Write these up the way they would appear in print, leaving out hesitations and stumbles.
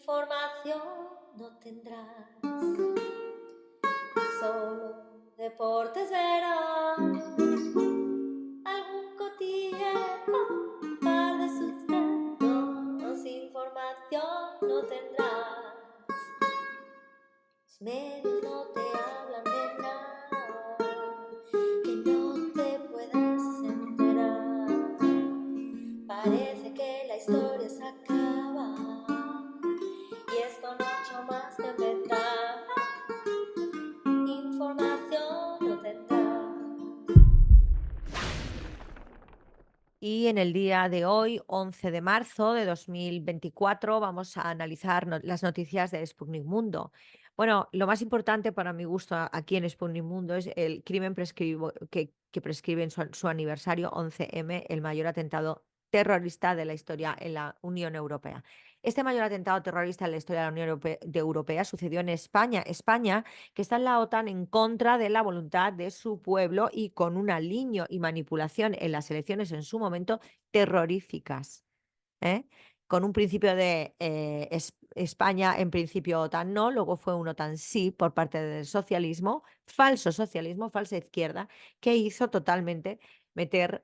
Información no tendrás, solo deportes verás, algún cotilleo, un par de sustratos, información no tendrás. Los medios no te hablan de nada que no te puedas enterar. Parece que la historia se acaba y es con 8 más que empezar. Información no tendrás. Y en el día de hoy, 11 de marzo de 2024, vamos a analizar las noticias de Sputnik Mundo. Bueno, lo más importante para mi gusto aquí en Sputnik Mundo es el crimen que prescribe en su aniversario 11M, el mayor atentado terrorista de la historia en la Unión Europea. Este mayor atentado terrorista en la historia de la Unión Europea sucedió en España. España, que está en la OTAN, en contra de la voluntad de su pueblo y con un aliño y manipulación en las elecciones en su momento terroríficas, ¿eh? Con un principio de España, en principio OTAN no, luego fue un OTAN sí por parte del socialismo, falsa izquierda, que hizo totalmente meter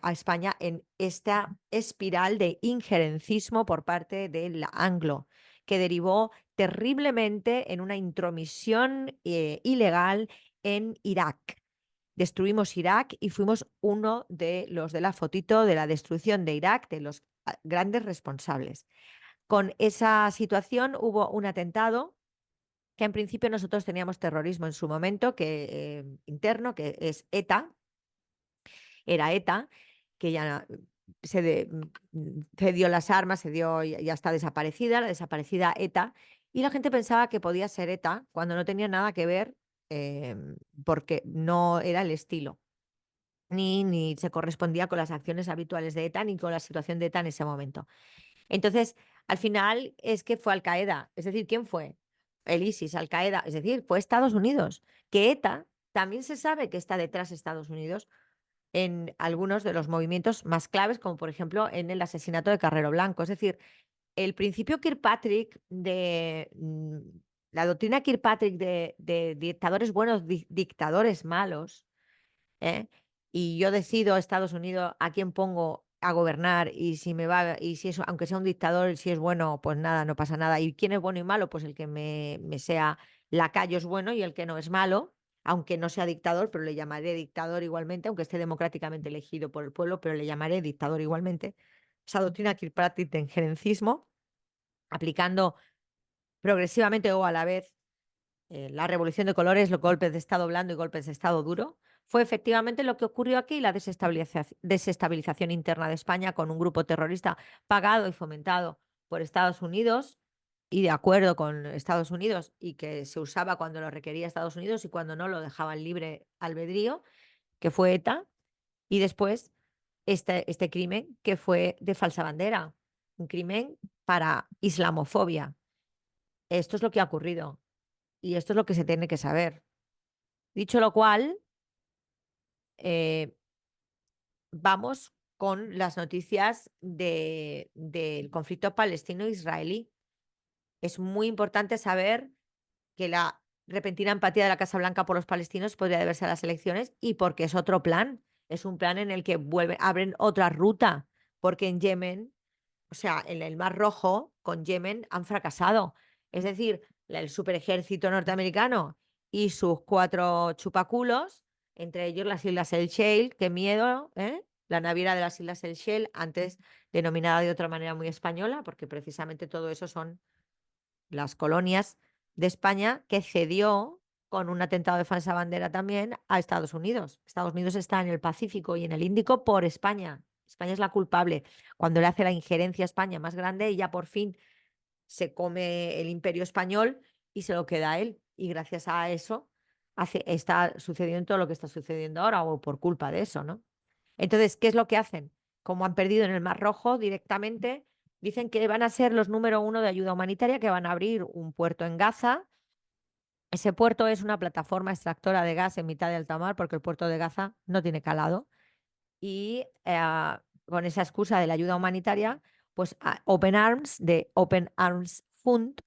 a España en esta espiral de injerencismo por parte del anglo, que derivó terriblemente en una intromisión ilegal en Irak. Destruimos Irak y fuimos uno de los de la fotito de la destrucción de Irak, de los grandes responsables. Con esa situación hubo un atentado que en principio nosotros teníamos terrorismo en su momento, interno, que es ETA, era ETA, que ya cedió las armas, ya está desaparecida, la desaparecida ETA, y la gente pensaba que podía ser ETA cuando no tenía nada que ver, porque no era el estilo. Ni se correspondía con las acciones habituales de ETA ni con la situación de ETA en ese momento. Entonces, al final es que fue Al-Qaeda. Es decir, ¿quién fue? El ISIS, Al-Qaeda. Es decir, fue Estados Unidos. Que ETA también se sabe que está detrás de Estados Unidos en algunos de los movimientos más claves, como por ejemplo en el asesinato de Carrero Blanco. Es decir, el principio Kirkpatrick la doctrina Kirkpatrick de dictadores buenos, dictadores malos, ¿eh? Y yo decido Estados Unidos a quién pongo a gobernar y si me va, y si es, aunque sea un dictador, si es bueno, pues nada, no pasa nada. ¿Y quién es bueno y malo? Pues el que me sea lacayo es bueno y el que no es malo, aunque no sea dictador, pero le llamaré dictador igualmente, aunque esté democráticamente elegido por el pueblo, pero le llamaré dictador igualmente. Esa doctrina Kirkpatrick de injerencismo, aplicando progresivamente o a la vez la revolución de colores, los golpes de Estado blando y golpes de Estado duro, fue efectivamente lo que ocurrió aquí, la desestabilización interna de España con un grupo terrorista pagado y fomentado por Estados Unidos y de acuerdo con Estados Unidos y que se usaba cuando lo requería Estados Unidos y cuando no lo dejaban libre albedrío, que fue ETA, y después este crimen que fue de falsa bandera, un crimen para islamofobia. Esto es lo que ha ocurrido. Y esto es lo que se tiene que saber. Dicho lo cual, vamos con las noticias del conflicto palestino-israelí. Es muy importante saber que la repentina empatía de la Casa Blanca por los palestinos podría deberse a las elecciones y porque es otro plan. Es un plan en el que abren otra ruta, porque en Yemen, o sea, en el Mar Rojo, con Yemen han fracasado. Es decir, el superejército norteamericano y sus 4 chupaculos, entre ellos las Islas Seychelles, qué miedo, ¿eh? La naviera de las Islas Seychelles, antes denominada de otra manera muy española, porque precisamente todo eso son las colonias de España que cedió con un atentado de falsa bandera también a Estados Unidos. Estados Unidos está en el Pacífico y en el Índico por España. España es la culpable. Cuando le hace la injerencia a España más grande, ella por fin se come el imperio español y se lo queda a él. Y gracias a eso está sucediendo todo lo que está sucediendo ahora o por culpa de eso, ¿no? Entonces, ¿qué es lo que hacen? Como han perdido en el Mar Rojo directamente, dicen que van a ser los número 1 de ayuda humanitaria, que van a abrir un puerto en Gaza. Ese puerto es una plataforma extractora de gas en mitad de alta mar, porque el puerto de Gaza no tiene calado. Y con esa excusa de la ayuda humanitaria, pues Open Arms, de Open Arms Fund,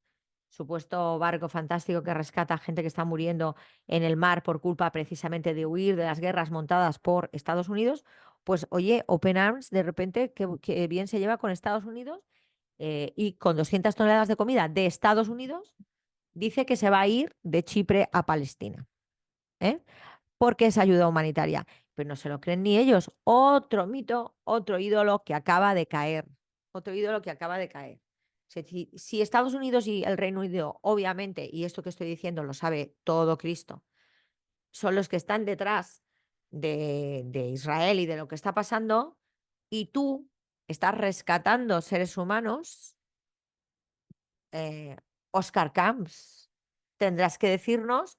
supuesto barco fantástico que rescata a gente que está muriendo en el mar por culpa precisamente de huir de las guerras montadas por Estados Unidos, pues oye, Open Arms de repente que bien se lleva con Estados Unidos y con 200 toneladas de comida de Estados Unidos, dice que se va a ir de Chipre a Palestina, ¿eh? Porque es ayuda humanitaria. Pero no se lo creen ni ellos. Otro mito, otro ídolo que acaba de caer. Otro ídolo que acaba de caer. Si Estados Unidos y el Reino Unido, obviamente, y esto que estoy diciendo lo sabe todo Cristo, son los que están detrás de Israel y de lo que está pasando, y tú estás rescatando seres humanos, Oscar Camps, tendrás que decirnos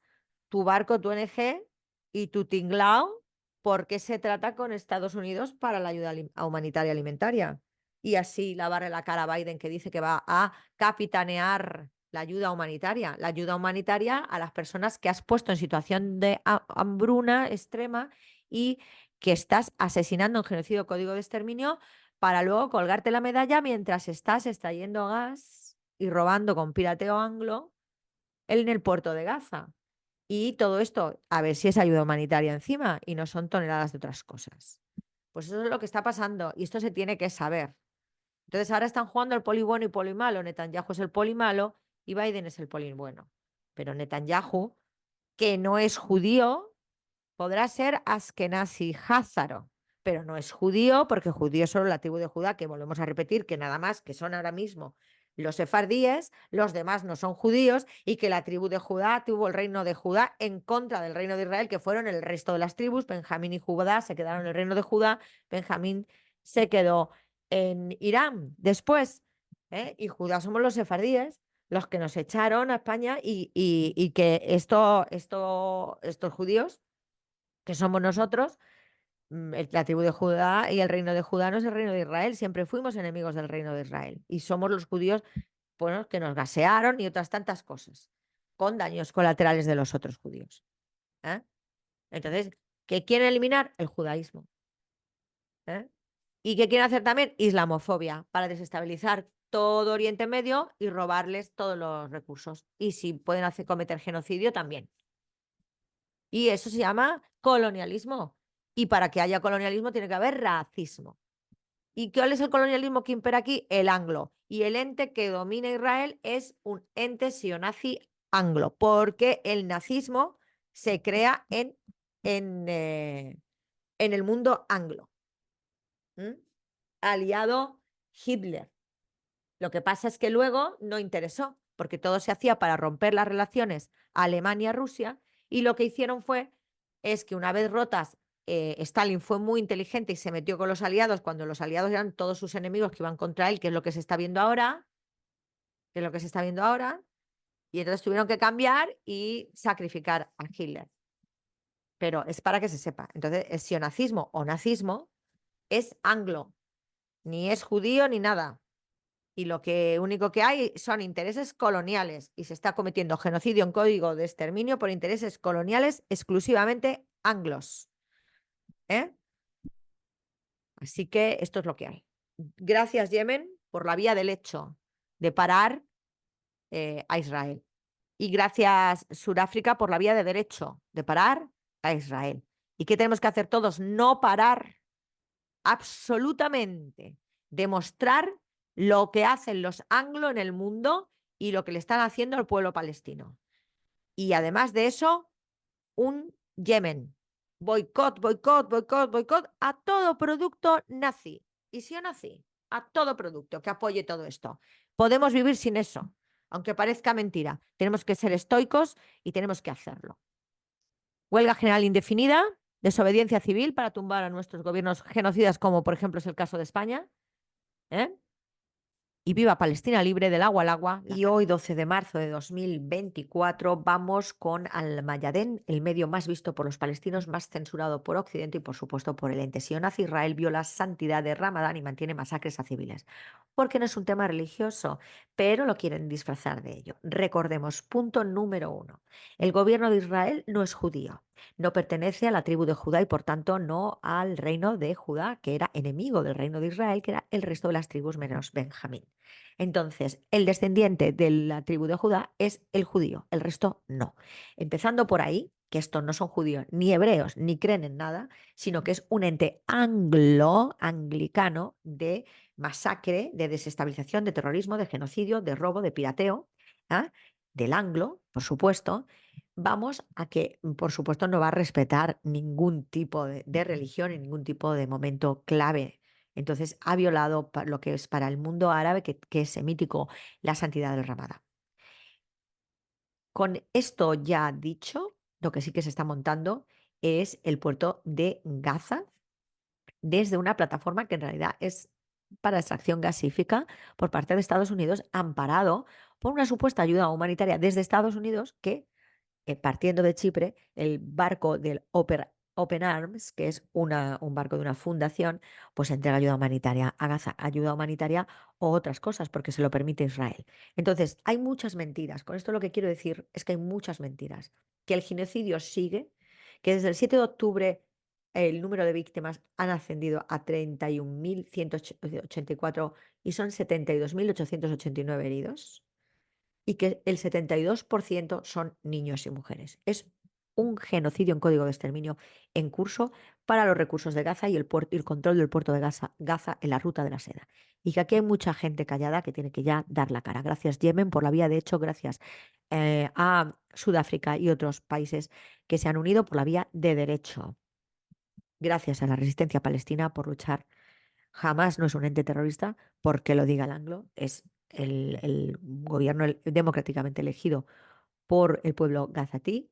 tu barco, tu ONG y tu tinglao, por qué se trata con Estados Unidos para la ayuda humanitaria alimentaria. Y así lavarle la cara a Biden, que dice que va a capitanear la ayuda humanitaria a las personas que has puesto en situación de hambruna extrema y que estás asesinando en genocidio código de exterminio para luego colgarte la medalla mientras estás extrayendo gas y robando con pirateo anglo en el puerto de Gaza. Y todo esto, a ver si es ayuda humanitaria encima y no son toneladas de otras cosas. Pues eso es lo que está pasando y esto se tiene que saber. Entonces ahora están jugando el poli bueno y poli malo. Netanyahu es el poli malo y Biden es el poli bueno. Pero Netanyahu, que no es judío, podrá ser askenazi házaro, pero no es judío, porque judío es solo la tribu de Judá, que volvemos a repetir que nada más que son ahora mismo los sefardíes, los demás no son judíos, y que la tribu de Judá tuvo el reino de Judá en contra del reino de Israel, que fueron el resto de las tribus. Benjamín y Judá se quedaron en el reino de Judá, Benjamín se quedó en Irán después, y Judá somos los sefardíes, los que nos echaron a España y que estos judíos que somos nosotros, la tribu de Judá y el reino de Judá no es el reino de Israel, siempre fuimos enemigos del reino de Israel y somos los judíos, bueno, que nos gasearon y otras tantas cosas, con daños colaterales de los otros judíos. ¿Eh? Entonces, ¿qué quieren eliminar? El judaísmo. ¿Eh? ¿Y qué quieren hacer también? Islamofobia, para desestabilizar todo Oriente Medio y robarles todos los recursos. Y si pueden cometer genocidio, también. Y eso se llama colonialismo. Y para que haya colonialismo tiene que haber racismo. ¿Y cuál es el colonialismo que impera aquí? El anglo. Y el ente que domina Israel es un ente sionazi anglo, porque el nazismo se crea en, eh, en el mundo anglo. ¿Mm? Aliado Hitler. Lo que pasa es que luego no interesó, porque todo se hacía para romper las relaciones Alemania-Rusia, y lo que hicieron es que una vez rotas, Stalin fue muy inteligente y se metió con los aliados cuando los aliados eran todos sus enemigos que iban contra él, que es lo que se está viendo ahora, que es lo que se está viendo ahora, y entonces tuvieron que cambiar y sacrificar a Hitler. Pero es para que se sepa. Entonces, el sionazismo o nazismo es anglo, ni es judío ni nada. Y lo único que hay son intereses coloniales y se está cometiendo genocidio en código de exterminio por intereses coloniales exclusivamente anglos. ¿Eh? Así que esto es lo que hay. Gracias, Yemen, por la vía del hecho de parar a Israel. Y gracias, Sudáfrica, por la vía de derecho de parar a Israel. ¿Y qué tenemos que hacer todos? No parar absolutamente. Demostrar lo que hacen los anglo en el mundo y lo que le están haciendo al pueblo palestino. Y además de eso, un Yemen. Boicot, boicot, boicot, boicot a todo producto nazi. Y si o nazi, a todo producto que apoye todo esto. Podemos vivir sin eso, aunque parezca mentira. Tenemos que ser estoicos y tenemos que hacerlo. Huelga general indefinida, desobediencia civil para tumbar a nuestros gobiernos genocidas, como por ejemplo es el caso de España. ¿Eh? Y viva Palestina libre del agua al agua. Y hoy, 12 de marzo de 2024, vamos con Al-Mayadén, el medio más visto por los palestinos, más censurado por Occidente y, por supuesto, por el ente sionaz. Israel viola santidad de Ramadán y mantiene masacres a civiles. Porque no es un tema religioso, pero lo quieren disfrazar de ello. Recordemos, punto número 1. El gobierno de Israel no es judío. No pertenece a la tribu de Judá y por tanto no al reino de Judá, que era enemigo del reino de Israel, que era el resto de las tribus menos Benjamín. Entonces, el descendiente de la tribu de Judá es el judío, el resto no. Empezando por ahí, que estos no son judíos ni hebreos ni creen en nada, sino que es un ente anglicano de masacre, de desestabilización, de terrorismo, de genocidio, de robo, de pirateo, ¿ah? Del anglo, por supuesto. Vamos a que, por supuesto, no va a respetar ningún tipo de religión en ningún tipo de momento clave. Entonces, ha violado lo que es para el mundo árabe, que es semítico, la santidad del Ramadán. Con esto ya dicho, lo que sí que se está montando es el puerto de Gaza desde una plataforma que en realidad es para extracción gasífica por parte de Estados Unidos, amparado por una supuesta ayuda humanitaria desde Estados Unidos que partiendo de Chipre, el barco del Open Arms, que es un barco de una fundación, pues entrega ayuda humanitaria a Gaza, ayuda humanitaria o otras cosas, porque se lo permite Israel. Entonces, hay muchas mentiras. Con esto lo que quiero decir es que hay muchas mentiras. Que el genocidio sigue, que desde el 7 de octubre el número de víctimas han ascendido a 31.184 y son 72.889 heridos y que el 72% son niños y mujeres. Es un genocidio en código de exterminio en curso para los recursos de Gaza y el control del puerto de Gaza en la ruta de la seda. Y que aquí hay mucha gente callada que tiene que ya dar la cara. Gracias Yemen por la vía de hecho, gracias a Sudáfrica y otros países que se han unido por la vía de derecho. Gracias a la resistencia palestina por luchar. Jamás no es un ente terrorista porque lo diga el anglo, es el gobierno democráticamente elegido por el pueblo gazatí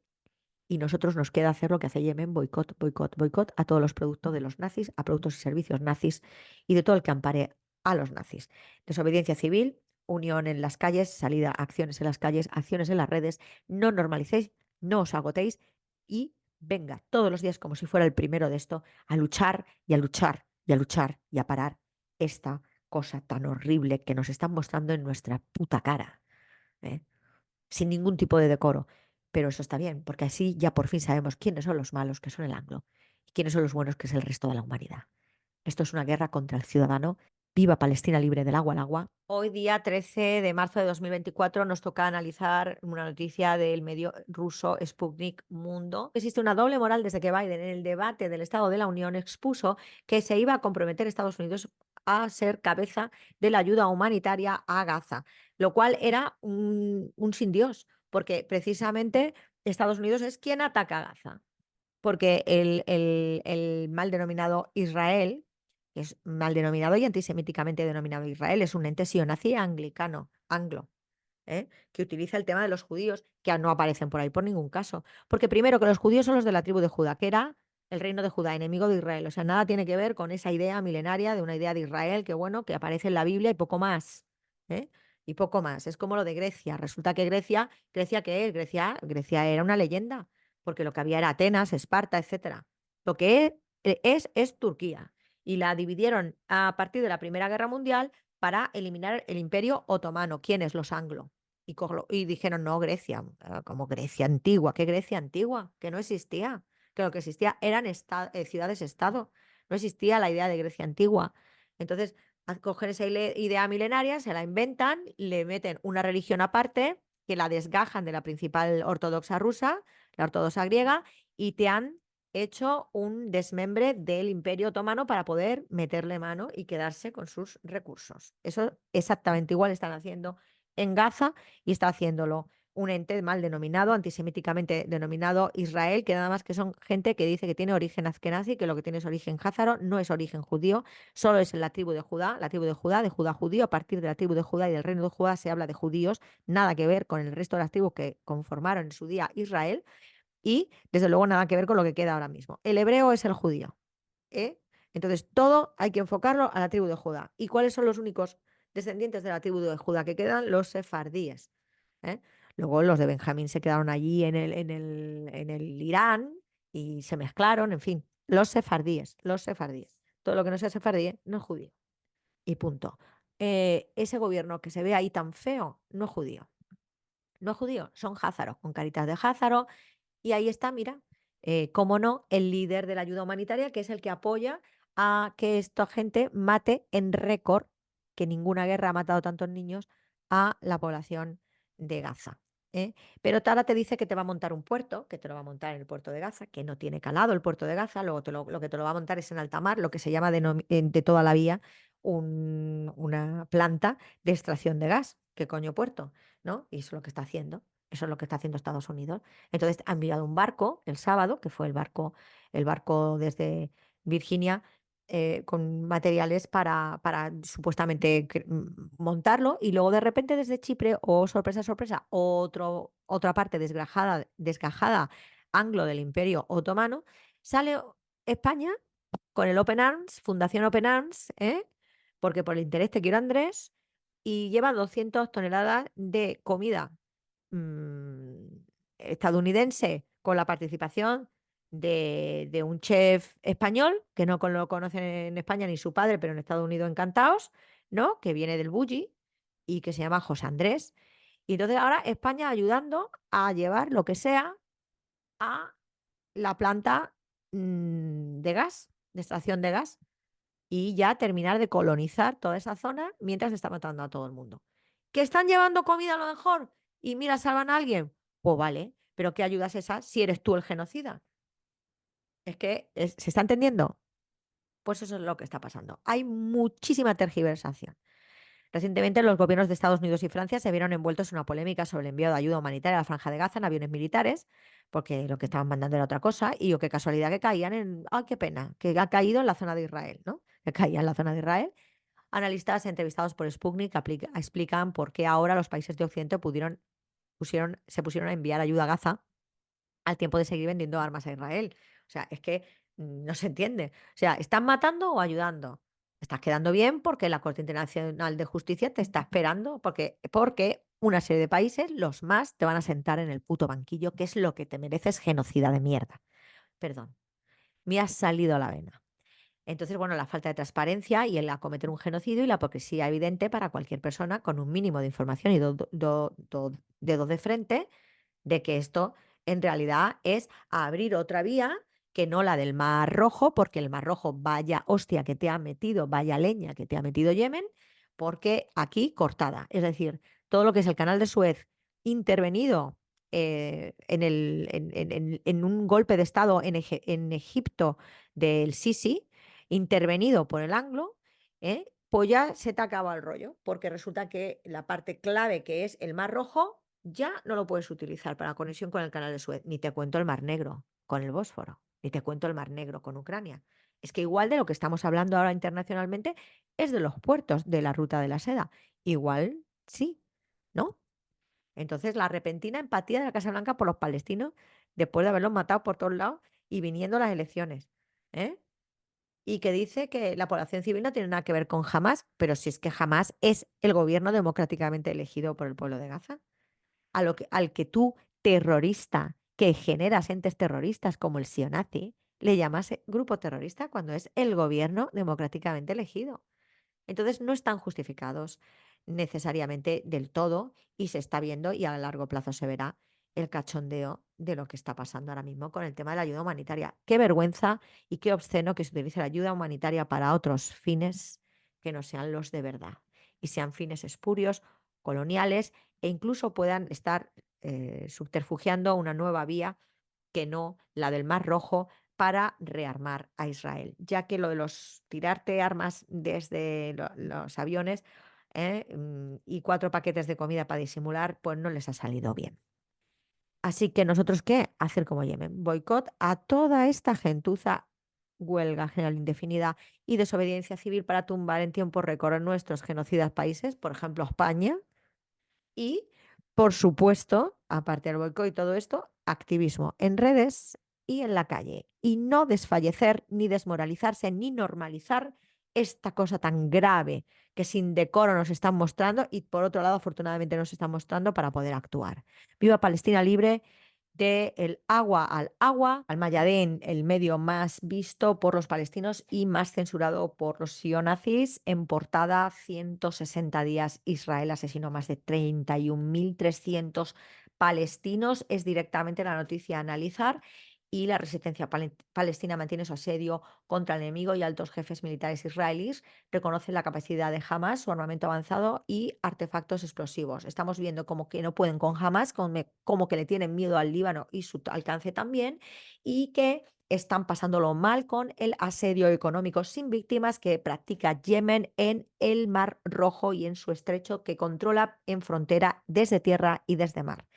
y nosotros nos queda hacer lo que hace Yemen, boicot, boicot, boicot a todos los productos de los nazis, a productos y servicios nazis y de todo el que ampare a los nazis. Desobediencia civil, unión en las calles, salida, acciones en las calles, acciones en las redes, no normalicéis, no os agotéis y venga todos los días como si fuera el primero de esto a luchar y a luchar y a luchar y a parar esta cosa tan horrible que nos están mostrando en nuestra puta cara, ¿eh? Sin ningún tipo de decoro. Pero eso está bien, porque así ya por fin sabemos quiénes son los malos, que son el anglo, y quiénes son los buenos, que es el resto de la humanidad. Esto es una guerra contra el ciudadano. Viva Palestina libre del agua al agua. Hoy, día 13 de marzo de 2024, nos toca analizar una noticia del medio ruso Sputnik Mundo. Existe una doble moral desde que Biden, en el debate del Estado de la Unión, expuso que se iba a comprometer Estados Unidos a ser cabeza de la ayuda humanitaria a Gaza, lo cual era un sin Dios, porque precisamente Estados Unidos es quien ataca a Gaza, porque el mal denominado Israel, que es mal denominado y antisemíticamente denominado Israel, es un ente sionazi anglicano, anglo, que utiliza el tema de los judíos, que no aparecen por ahí por ningún caso. Porque primero que los judíos son los de la tribu de Judá, que era el reino de Judá, enemigo de Israel. O sea, nada tiene que ver con esa idea milenaria de una idea de Israel que, bueno, que aparece en la Biblia y poco más. ¿Eh? Y poco más. Es como lo de Grecia. Resulta que Grecia, ¿qué es? Grecia era una leyenda, porque lo que había era Atenas, Esparta, etcétera. Lo que es Turquía. Y la dividieron a partir de la Primera Guerra Mundial para eliminar el Imperio Otomano. ¿Quiénes? Los anglo. Y dijeron, no, Grecia, como Grecia antigua. ¿Qué Grecia antigua? Que no existía. Que lo que existía eran ciudades-estado. No existía la idea de Grecia antigua. Entonces, cogen esa idea milenaria, se la inventan, le meten una religión aparte, que la desgajan de la principal ortodoxa rusa, la ortodoxa griega, y te han hecho un desmembre del Imperio Otomano para poder meterle mano y quedarse con sus recursos. Eso exactamente igual están haciendo en Gaza y está haciéndolo un ente mal denominado, antisemíticamente denominado Israel, que nada más que son gente que dice que tiene origen azkenazi, que lo que tiene es origen házaro, no es origen judío, solo es en la tribu de Judá, de Judá judío. A partir de la tribu de Judá y del reino de Judá se habla de judíos, nada que ver con el resto de las tribus que conformaron en su día Israel y desde luego nada que ver con lo que queda ahora mismo. El hebreo es el judío, ¿eh? Entonces todo hay que enfocarlo a la tribu de Judá. ¿Y cuáles son los únicos descendientes de la tribu de Judá que quedan? Los sefardíes, ¿eh? Luego los de Benjamín se quedaron allí en el Irán y se mezclaron, en fin, los sefardíes, los sefardíes. Todo lo que no sea sefardí no es judío. Y punto. Ese gobierno que se ve ahí tan feo no es judío. No es judío, son házaros, con caritas de házaro. Y ahí está, mira, cómo no, el líder de la ayuda humanitaria, que es el que apoya a que esta gente mate en récord, que ninguna guerra ha matado tantos niños, a la población de Gaza. ¿Eh? Pero Tara te dice que te va a montar un puerto, que te lo va a montar en el puerto de Gaza, que no tiene calado el puerto de Gaza, luego lo que te lo va a montar es en alta mar, lo que se llama de toda la vía una planta de extracción de gas. ¿Qué coño puerto? ¿No? Y eso es lo que está haciendo. Eso es lo que está haciendo Estados Unidos. Entonces ha enviado un barco el sábado, que fue el barco desde Virginia, con materiales para supuestamente montarlo, y luego de repente desde Chipre, oh sorpresa, sorpresa, otra parte desgajada anglo del Imperio Otomano, sale España con el Open Arms, Fundación Open Arms, porque por el interés te quiero Andrés, y lleva 200 toneladas de comida mm, estadounidense con la participación de un chef español, que no lo conocen en España ni su padre, pero en Estados Unidos encantados, ¿no? Que viene del Bulli y que se llama José Andrés. Y entonces ahora España ayudando a llevar lo que sea a la planta de gas, de extracción de gas, y ya terminar de colonizar toda esa zona mientras está matando a todo el mundo. ¿Que están llevando comida a lo mejor? Y mira, salvan a alguien. Pues vale, pero ¿qué ayuda es esa si eres tú el genocida? Es que, ¿se está entendiendo? Pues eso es lo que está pasando. Hay muchísima tergiversación. Recientemente, los gobiernos de Estados Unidos y Francia se vieron envueltos en una polémica sobre el envío de ayuda humanitaria a la Franja de Gaza en aviones militares, porque lo que estaban mandando era otra cosa, y qué casualidad que caían en, ¡ay, qué pena! Que ha caído en la zona de Israel, ¿no? Que caía en la zona de Israel. Analistas entrevistados por Sputnik explican por qué ahora los países de Occidente se pusieron a enviar ayuda a Gaza al tiempo de seguir vendiendo armas a Israel. O sea, es que no se entiende. O sea, ¿están matando o ayudando? Estás quedando bien porque la Corte Internacional de Justicia te está esperando, porque una serie de países, los más, te van a sentar en el puto banquillo, que es lo que te mereces, genocida de mierda. Perdón, me ha salido a la vena. Entonces, bueno, la falta de transparencia y el acometer un genocidio y la hipocresía evidente para cualquier persona con un mínimo de información y dedos de frente de que esto en realidad es abrir otra vía que no la del Mar Rojo, porque el Mar Rojo, vaya hostia que te ha metido, vaya leña que te ha metido Yemen, porque aquí cortada. Es decir, todo lo que es el canal de Suez intervenido en un golpe de Estado en Egipto del Sisi, intervenido por el Anglo, pues ya se te acaba el rollo, porque resulta que la parte clave que es el Mar Rojo ya no lo puedes utilizar para conexión con el canal de Suez. Ni te cuento el Mar Negro con el Bósforo, ni te cuento el Mar Negro con Ucrania. Es que igual de lo que estamos hablando ahora internacionalmente es de los puertos de la ruta de la seda. Igual sí, ¿no? Entonces, la repentina empatía de la Casa Blanca por los palestinos después de haberlos matado por todos lados y viniendo las elecciones. ¿Eh? Y que dice que la población civil no tiene nada que ver con Hamas, pero si es que Hamas es el gobierno democráticamente elegido por el pueblo de Gaza al que tú, terrorista, que generas entes terroristas como el sionazi, le llamas grupo terrorista cuando es el gobierno democráticamente elegido. Entonces no están justificados necesariamente del todo y se está viendo y a largo plazo se verá el cachondeo de lo que está pasando ahora mismo con el tema de la ayuda humanitaria. Qué vergüenza y qué obsceno que se utilice la ayuda humanitaria para otros fines que no sean los de verdad y sean fines espurios, coloniales e incluso puedan estar subterfugiando una nueva vía que no la del Mar Rojo para rearmar a Israel, ya que lo de tirarte armas desde los aviones y 4 paquetes de comida para disimular, pues no les ha salido bien. Así que nosotros, ¿qué? Hacer como Yemen, boicot a toda esta gentuza, huelga general indefinida y desobediencia civil para tumbar en tiempo récord a nuestros genocidas países, por ejemplo España, y, por supuesto, aparte del boicot y todo esto, activismo en redes y en la calle. Y no desfallecer, ni desmoralizarse, ni normalizar esta cosa tan grave que sin decoro nos están mostrando y, por otro lado, afortunadamente nos están mostrando para poder actuar. Viva Palestina libre, del agua, al Mayadén, el medio más visto por los palestinos y más censurado por los sionazis. En portada, 160 días, Israel asesinó más de 31.300 palestinos. Es directamente la noticia a analizar. y la resistencia palestina mantiene su asedio contra el enemigo y altos jefes militares israelíes reconocen la capacidad de Hamas, su armamento avanzado y artefactos explosivos. Estamos viendo como que no pueden con Hamas, como que le tienen miedo al Líbano y su alcance también, y que están pasándolo mal con el asedio económico sin víctimas que practica Yemen en el Mar Rojo y en su estrecho que controla en frontera desde tierra y desde mar.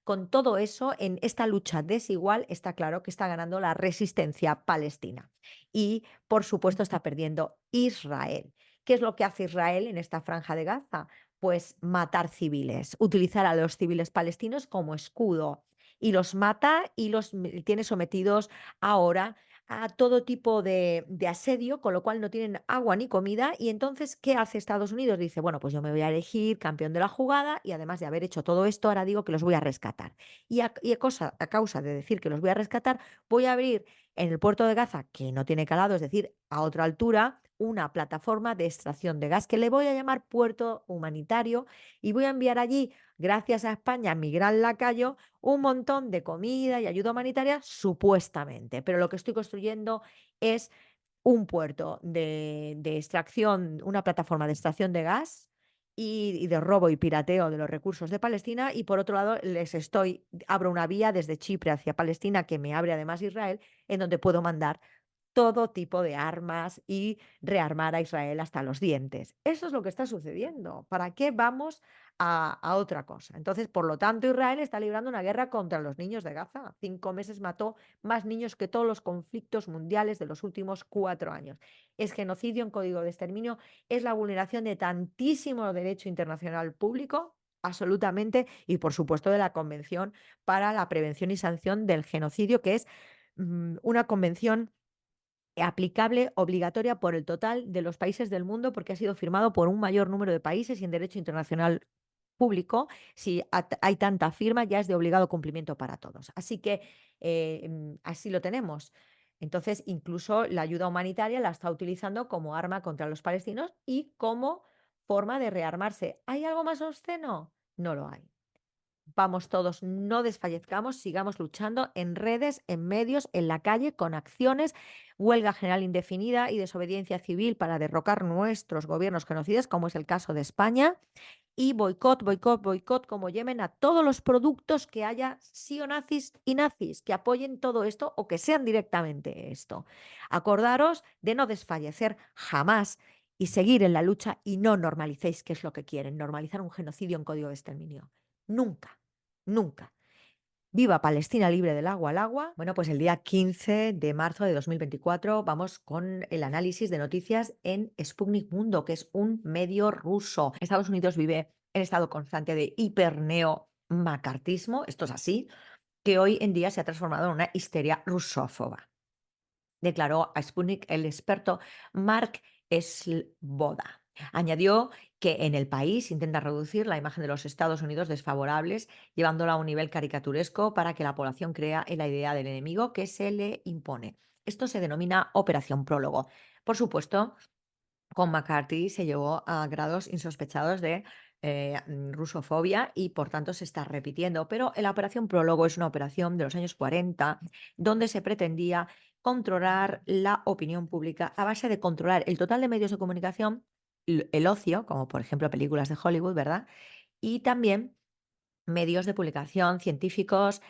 Con todo eso, en esta lucha desigual está claro que está ganando la resistencia palestina y, por supuesto, está perdiendo Israel. ¿Qué es lo que hace Israel en esta franja de Gaza? Pues matar civiles, utilizar a los civiles palestinos como escudo y los mata y los tiene sometidos ahora a todo tipo de asedio, con lo cual no tienen agua ni comida. Y entonces, ¿qué hace Estados Unidos? Dice, bueno, pues yo me voy a elegir campeón de la jugada y además de haber hecho todo esto, ahora digo que los voy a rescatar. A causa de decir que los voy a rescatar, voy a abrir en el puerto de Gaza, que no tiene calado, es decir, a otra altura, una plataforma de extracción de gas que le voy a llamar puerto humanitario y voy a enviar allí, gracias a España, Migral Lacayo, un montón de comida y ayuda humanitaria, supuestamente. Pero lo que estoy construyendo es un puerto de extracción, una plataforma de extracción de gas y de robo y pirateo de los recursos de Palestina. Y por otro lado, abro una vía desde Chipre hacia Palestina que me abre además Israel, en donde puedo mandar todo tipo de armas y rearmar a Israel hasta los dientes. Eso es lo que está sucediendo. ¿Para qué vamos a otra cosa? Entonces, por lo tanto, Israel está librando una guerra contra los niños de Gaza. 5 meses mató más niños que todos los conflictos mundiales de los últimos 4 años. Es genocidio en código de exterminio, es la vulneración de tantísimo derecho internacional público. Absolutamente, y por supuesto de la Convención para la Prevención y Sanción del Genocidio, que es una convención aplicable, obligatoria por el total de los países del mundo, porque ha sido firmado por un mayor número de países y en derecho internacional público, si hay tanta firma, ya es de obligado cumplimiento para todos. Así que así lo tenemos. Entonces, incluso la ayuda humanitaria la está utilizando como arma contra los palestinos y como forma de rearmarse. ¿Hay algo más obsceno? No lo hay. Vamos todos, no desfallezcamos, sigamos luchando en redes, en medios, en la calle, con acciones, huelga general indefinida y desobediencia civil para derrocar nuestros gobiernos genocidas, como es el caso de España, y boicot, boicot, boicot, como Yemen, a todos los productos que haya sí o nazis y nazis, que apoyen todo esto o que sean directamente esto. Acordaros de no desfallecer jamás y seguir en la lucha y no normalicéis, que es lo que quieren, normalizar un genocidio en código de exterminio. Nunca, nunca. Viva Palestina libre del agua al agua. Bueno, pues el día 15 de marzo de 2024 vamos con el análisis de noticias en Sputnik Mundo, que es un medio ruso. Estados Unidos vive en estado constante de hiperneo-macartismo, esto es así, que hoy en día se ha transformado en una histeria rusófoba, declaró a Sputnik el experto Mark Svoboda. Añadió que en el país intenta reducir la imagen de los Estados Unidos desfavorables, llevándola a un nivel caricaturesco para que la población crea en la idea del enemigo que se le impone. Esto se denomina Operación Prólogo. Por supuesto, con McCarthy se llegó a grados insospechados de rusofobia y por tanto se está repitiendo. Pero la operación Prólogo es una operación de los años 40 donde se pretendía controlar la opinión pública a base de controlar el total de medios de comunicación, el ocio, como por ejemplo películas de Hollywood, ¿verdad? Y también medios de publicación científicos,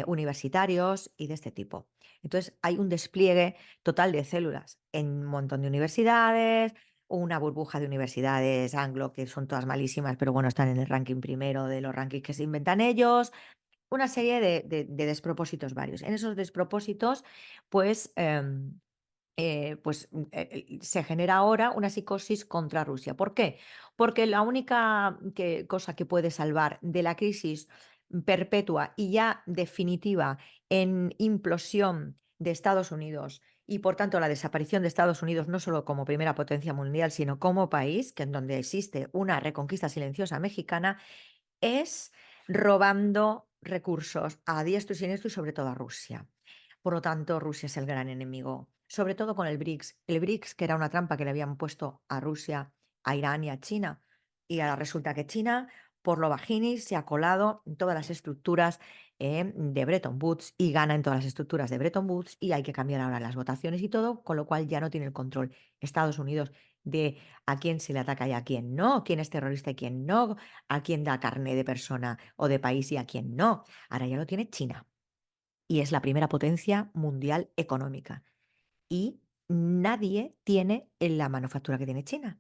universitarios y de este tipo. Entonces, hay un despliegue total de células en un montón de universidades, una burbuja de universidades anglo que son todas malísimas, pero bueno, están en el ranking primero de los rankings que se inventan ellos, una serie de despropósitos varios. En esos despropósitos, pues se genera ahora una psicosis contra Rusia. ¿Por qué? Porque la única cosa que puede salvar de la crisis perpetua y ya definitiva en implosión de Estados Unidos y por tanto la desaparición de Estados Unidos no solo como primera potencia mundial, sino como país, que en donde existe una reconquista silenciosa mexicana, es robando recursos a diestro y siniestro y sobre todo a Rusia. Por lo tanto, Rusia es el gran enemigo, sobre todo con el BRICS. El BRICS, que era una trampa que le habían puesto a Rusia, a Irán y a China. Y ahora resulta que China, por lo bajini se ha colado en todas las estructuras de Bretton Woods y gana en todas las estructuras de Bretton Woods y hay que cambiar ahora las votaciones y todo, con lo cual ya no tiene el control Estados Unidos de a quién se le ataca y a quién no, quién es terrorista y quién no, a quién da carné de persona o de país y a quién no. Ahora ya lo tiene China y es la primera potencia mundial económica. Y nadie tiene la manufactura que tiene China.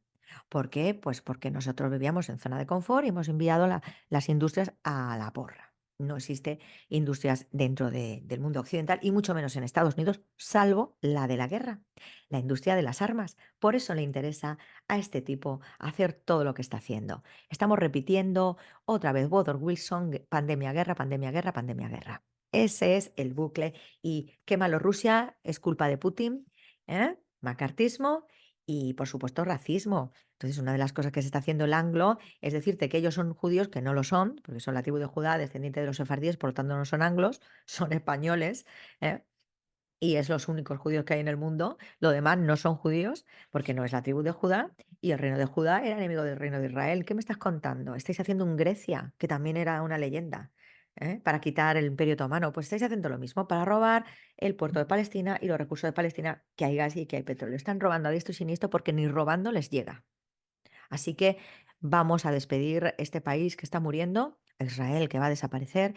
¿Por qué? Pues porque nosotros vivíamos en zona de confort y hemos enviado las industrias a la porra. No existe industrias dentro del mundo occidental y mucho menos en Estados Unidos, salvo la de la guerra, la industria de las armas. Por eso le interesa a este tipo hacer todo lo que está haciendo. Estamos repitiendo otra vez Woodrow Wilson, pandemia, guerra, pandemia, guerra, pandemia, guerra. Ese es el bucle y qué malo Rusia, es culpa de Putin, macartismo y, por supuesto, racismo. Entonces, una de las cosas que se está haciendo el anglo es decirte que ellos son judíos, que no lo son, porque son la tribu de Judá, descendiente de los sefardíes, por lo tanto no son anglos, son españoles, ¿eh? Y es los únicos judíos que hay en el mundo. Lo demás no son judíos, porque no es la tribu de Judá, y el reino de Judá era enemigo del reino de Israel. ¿Qué me estás contando? Estáis haciendo un Grecia, que también era una leyenda, para quitar el Imperio Otomano. Pues estáis haciendo lo mismo, para robar el puerto de Palestina y los recursos de Palestina, que hay gas y que hay petróleo. Están robando a diestro y siniestro porque ni robando les llega. Así que vamos a despedir este país que está muriendo, Israel que va a desaparecer,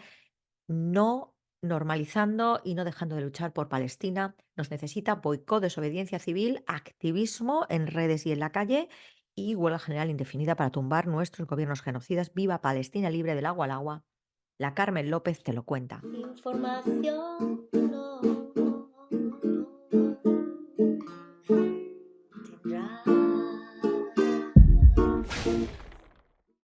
no normalizando y no dejando de luchar por Palestina. Nos necesita boicot, desobediencia civil, activismo en redes y en la calle y huelga general indefinida para tumbar nuestros gobiernos genocidas. Viva Palestina libre del agua al agua. La Carmen López te lo cuenta. Información no